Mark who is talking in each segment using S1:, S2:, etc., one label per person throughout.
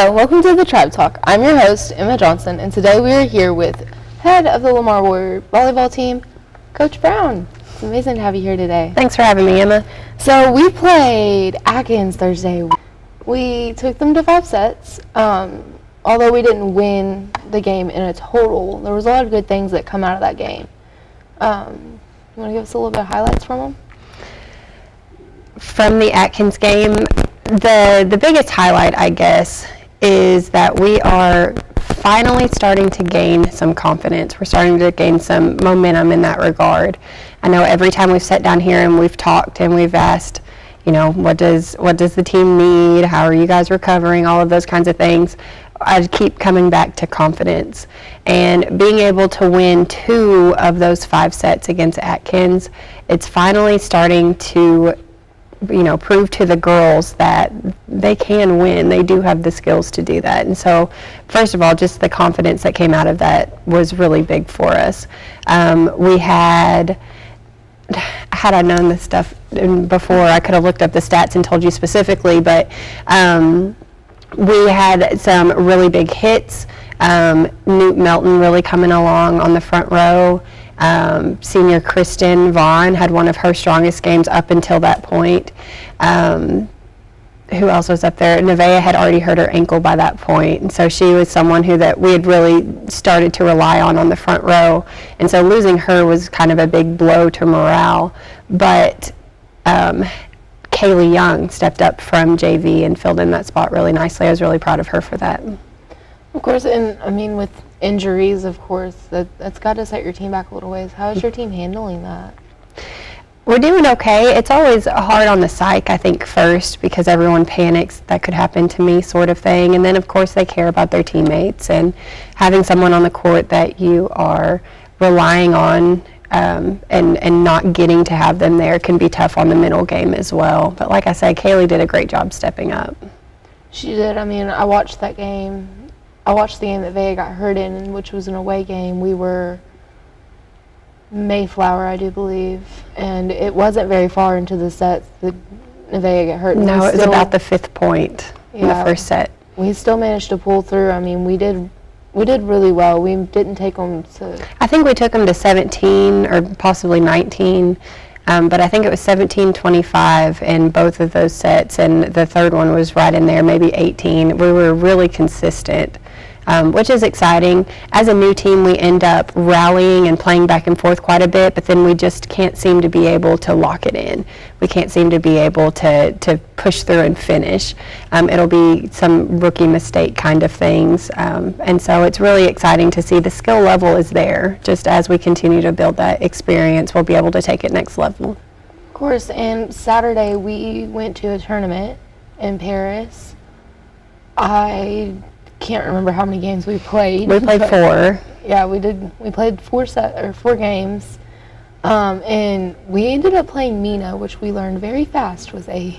S1: Hello, welcome to the Tribe Talk. I'm your host, Emma Johnson, and today we are here with head of the Lamar Warrior volleyball team, Coach Brown. It's amazing to have you here today.
S2: Thanks for having me, Emma.
S1: So we played Atkins Thursday. We took them to 5 sets. Although we didn't win the game in a total, there was a lot of good things that come out of that game. You want to give us a little bit of highlights from them?
S2: From the Atkins game, the biggest highlight, I guess, is that we are finally starting to gain some confidence. We're starting to gain some momentum in that regard. I know every time we've sat down here and we've talked and we've asked, you know, what does the team need? How are you guys recovering? All of those kinds of things. I keep coming back to confidence, and being able to win 2 of those 5 sets against Atkins, it's finally starting to, you know, prove to the girls that they can win. They do have the skills to do that. And so, first of all, just the confidence that came out of that was really big for us. We had I known this stuff before, I could have looked up the stats and told you specifically, but we had some really big hits. Newt Melton really coming along on the front row. Senior Kristen Vaughn had one of her strongest games up until that point. Who else was up there? Nevaeh had already hurt her ankle by that point, and so she was someone that we had really started to rely on the front row, and so losing her was kind of a big blow to morale. But Kaylee Young stepped up from JV and filled in that spot really nicely. I was really proud of her for that.
S1: Of course, and I mean, with injuries, of course, that's got to set your team back a little ways. How is your team handling that?
S2: We're doing okay. It's always hard on the psyche, I think, first, because everyone panics that could happen to me, sort of thing. And then, of course, they care about their teammates, and having someone on the court that you are relying on and not getting to have them there can be tough on the mental game as well. But like I said, Kaylee did a great job stepping up.
S1: She did. I mean, I watched that game. I watched the game that Vea got hurt in, which was an away game. We were Mayflower, I do believe, and it wasn't very far into the set that Nevaeh got hurt.
S2: No, it was about the 5th point in the first set.
S1: We still managed to pull through. I mean, we did really well. We didn't take them to...
S2: I think we took them to 17 or possibly 19, but I think it was 17-25 in both of those sets, and the third one was right in there, maybe 18. We were really consistent. Which is exciting. As a new team, we end up rallying and playing back and forth quite a bit, but then we just can't seem to be able to lock it in. We can't seem to be able to push through and finish. It'll be some rookie mistake kind of things, and so it's really exciting to see the skill level is there. Just as we continue to build that experience, we'll be able to take it next level.
S1: Of course, and Saturday we went to a tournament in Paris. I can't remember how many games we played.
S2: We played 4.
S1: Yeah, we did. We played 4 games, and we ended up playing Mina, which we learned very fast was a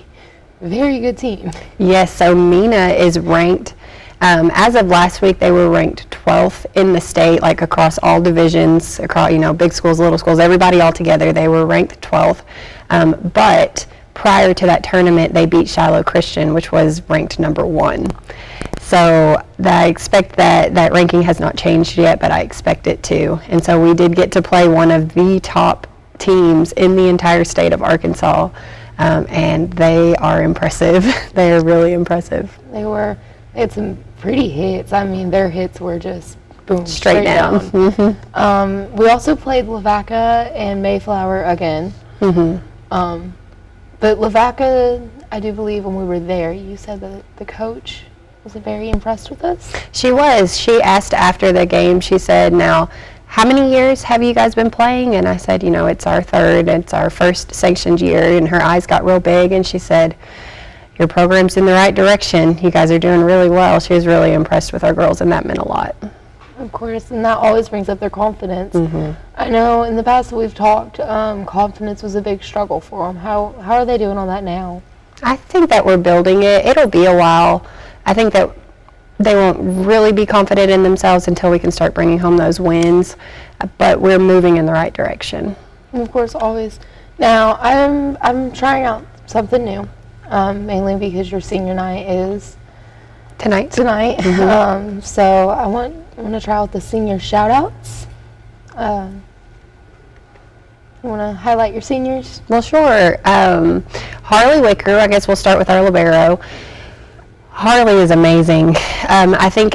S1: very good team.
S2: Yes, so Mina is ranked. As of last week, they were ranked 12th in the state, like across all divisions, across big schools, little schools, everybody all together. They were ranked 12th, but prior to that tournament, they beat Shiloh Christian, which was ranked number 1. So I expect that ranking has not changed yet, but I expect it to. And so we did get to play one of the top teams in the entire state of Arkansas, and they are impressive. They are really impressive.
S1: They had some pretty hits. I mean, their hits were just boom,
S2: straight down.
S1: Mm-hmm. We also played Lavaca and Mayflower again.
S2: Mm-hmm.
S1: But Lavaca, I do believe when we were there, you said that the coach was very impressed with us.
S2: She was. She asked after the game, she said, now, how many years have you guys been playing? And I said, it's our 3rd, it's our first sanctioned year. And her eyes got real big, and she said, your program's in the right direction. You guys are doing really well. She was really impressed with our girls, and that meant a lot.
S1: Of course, and that always brings up their confidence.
S2: Mm-hmm.
S1: I know in the past that we've talked, confidence was a big struggle for them. How are they doing on that now?
S2: I think that we're building it. It'll be a while. I think that they won't really be confident in themselves until we can start bringing home those wins, but we're moving in the right direction.
S1: And of course, always. Now, I'm trying out something new, mainly because your senior night is
S2: Tonight.
S1: So I want to try out the senior shout-outs. You want to highlight your seniors?
S2: Well, sure. Harley Wicker, I guess we'll start with our libero. Harley is amazing. I think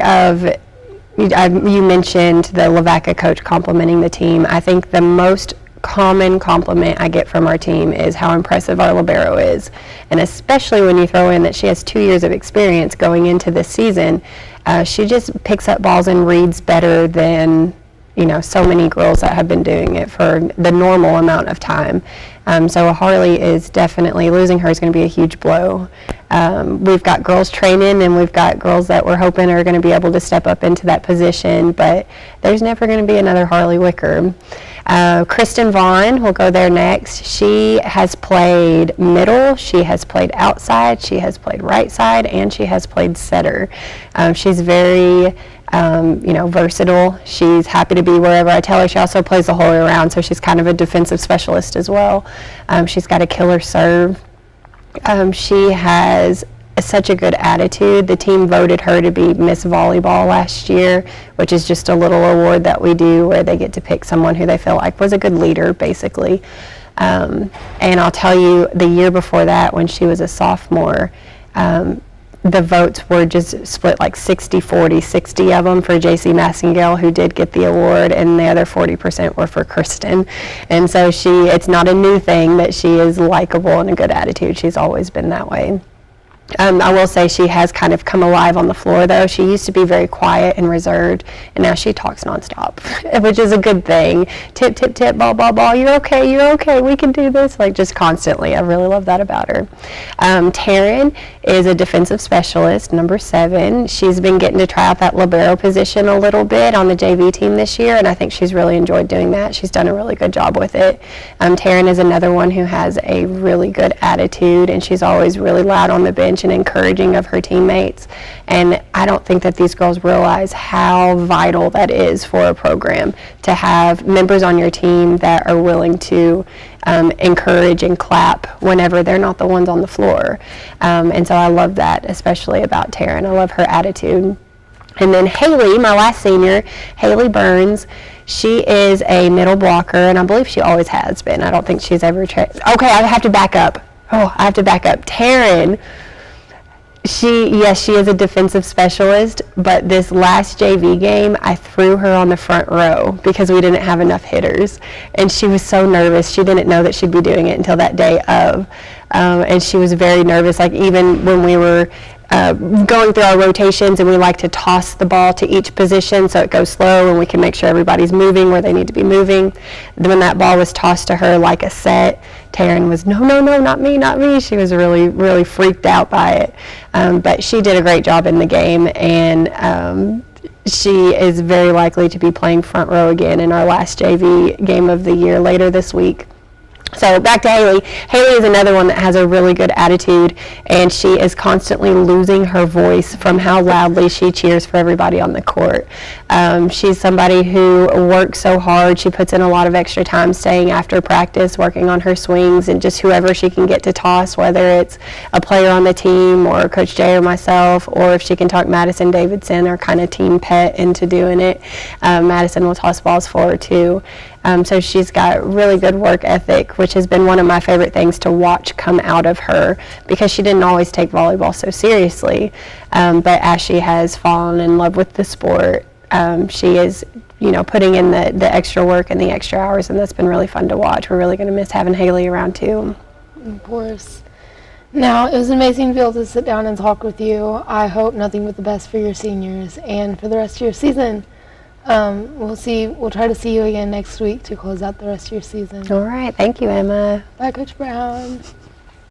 S2: you mentioned the Lavaca coach complimenting the team. I think the most common compliment I get from our team is how impressive our libero is. And especially when you throw in that she has 2 years of experience going into this season, she just picks up balls and reads better than so many girls that have been doing it for the normal amount of time. So Harley is definitely, losing her is going to be a huge blow. We've got girls training, and we've got girls that we're hoping are going to be able to step up into that position, but there's never going to be another Harley Wicker. Kristen Vaughn will go there next. She has played middle, she has played outside, she has played right side, and she has played setter. She's very versatile. She's happy to be wherever I tell her. She also plays the whole way around, so she's kind of a defensive specialist as well. She's got a killer serve. She has such a good attitude. The team voted her to be Miss Volleyball last year, which is just a little award that we do where they get to pick someone who they feel like was a good leader, basically. And I'll tell you, the year before that, when she was a sophomore, the votes were just split like 60-40, 60 of them for JC Massengale, who did get the award, and the other 40% were for Kristen. And so it's not a new thing that she is likable and a good attitude. She's always been that way. I will say she has kind of come alive on the floor, though. She used to be very quiet and reserved, and now she talks nonstop, which is a good thing. Tip, tip, tip, ball, ball, ball. You're okay, we can do this. Like, just constantly. I really love that about her. Taryn is a defensive specialist, number 7. She's been getting to try out that libero position a little bit on the JV team this year, and I think she's really enjoyed doing that. She's done a really good job with it. Taryn is another one who has a really good attitude, and she's always really loud on the bench and encouraging of her teammates. And I don't think that these girls realize how vital that is for a program, to have members on your team that are willing to encourage and clap whenever they're not the ones on the floor. And so I love that, especially about Taryn. I love her attitude. And then Haley, my last senior, Haley Burns, she is a middle blocker, and I believe she always has been. I don't think she's ever okay, I have to back up. Taryn, she is a defensive specialist, but this last JV game, I threw her on the front row because we didn't have enough hitters, and she was so nervous. She didn't know that she'd be doing it until that day of, and she was very nervous. Like, even when we were going through our rotations, and we like to toss the ball to each position so it goes slow and we can make sure everybody's moving where they need to be moving. Then when that ball was tossed to her like a set, Taryn was, no, not me. She was really, really freaked out by it. But she did a great job in the game, and she is very likely to be playing front row again in our last JV game of the year later this week. So back to Haley. Haley is another one that has a really good attitude, and she is constantly losing her voice from how loudly she cheers for everybody on the court. She's somebody who works so hard. She puts in a lot of extra time staying after practice, working on her swings, and just whoever she can get to toss, whether it's a player on the team or Coach Jay or myself, or if she can talk Madison Davidson, our kind of team pet, into doing it. Madison will toss balls for her too. So she's got really good work ethic, which has been one of my favorite things to watch come out of her, because she didn't always take volleyball so seriously. But as she has fallen in love with the sport, she is, putting in the extra work and the extra hours, and that's been really fun to watch. We're really going to miss having Haley around too.
S1: Of course. Now, it was amazing to be able to sit down and talk with you. I hope nothing but the best for your seniors and for the rest of your season. We'll try to see you again next week to close out the rest of your season.
S2: All right. Thank you, Emma.
S1: Bye, Coach Brown.